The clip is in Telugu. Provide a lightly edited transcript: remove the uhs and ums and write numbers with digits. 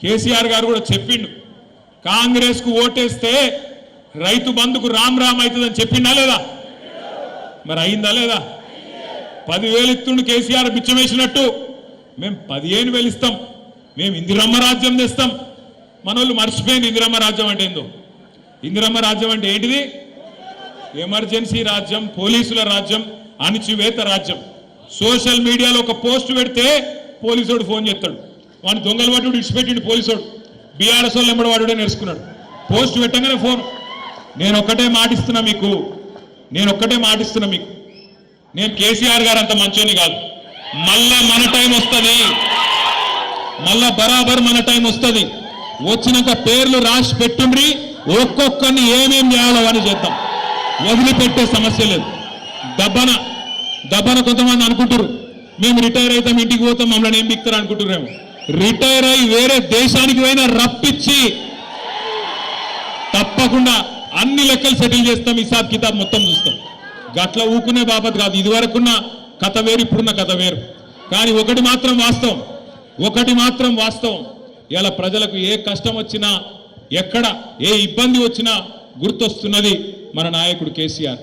కేసీఆర్ గారు కూడా చెప్పిండు, కాంగ్రెస్ కు ఓటేస్తే రైతు బంధుకు రామ్ రామ్ అవుతుందని చెప్పిండా లేదా? మరి అయిందా లేదా? 10,000 ఇస్తుండు కేసీఆర్ బిచ్చమేసినట్టు మేము 15,000 ఇస్తాం, మేము ఇందిరమ్మ రాజ్యం తెస్తాం. మనోళ్ళు మర్చిపోయింది ఇందిరమ్మ రాజ్యం అంటే ఏందో. ఇందిరమ్మ రాజ్యం అంటే ఏంటిది? ఎమర్జెన్సీ రాజ్యం, పోలీసుల రాజ్యం, అణచివేత రాజ్యం. సోషల్ మీడియాలో ఒక పోస్ట్ పెడితే పోలీసోడు ఫోన్ చేస్తాడు, వాడిని దొంగలు పట్టుడు ఇడిచిపెట్టిండు పోలీసోడు. బీఆర్ఎస్ వాళ్ళు ఎంబడి వాడుడే నేర్చుకున్నాడు, పోస్ట్ పెట్టగానే ఫోన్. నేను ఒక్కటే మాటిస్తున్నా మీకు, నేను కేసీఆర్ గారు అంత మంచోని కాదు. మళ్ళా మన టైం వస్తుంది, మళ్ళా బరాబర్ మన టైం వస్తుంది. వచ్చినాక పేర్లు రాసి పెట్టుండ్రి, ఒక్కొక్కరిని ఏమేం చేయాలో అని చేద్దాం, వదిలిపెట్టే సమస్య లేదు. దబ్బన కొంతమంది అనుకుంటారు మేము రిటైర్ అవుతాం, ఇంటికి పోతాం, మమ్మల్ని ఏం బిక్తారు అనుకుంటున్నాము. రిటైర్ అయి వేరే దేశానికి పోయినా రప్పించి తప్పకుండా అన్ని లెక్కలు సెటిల్ చేస్తాం, హిసాబ్ కితాబ్ మొత్తం చూస్తాం. గట్ల ఊకునే బాబత్ కాదు. ఇదివరకున్న కథ వేరు, ఇప్పుడున్న కథ వేరు. కానీ ఒకటి మాత్రం వాస్తవం, ఇలా ప్రజలకు ఏ కష్టం వచ్చినా, ఎక్కడ ఏ ఇబ్బంది వచ్చినా గుర్తొస్తున్నది మన నాయకుడు కేసీఆర్.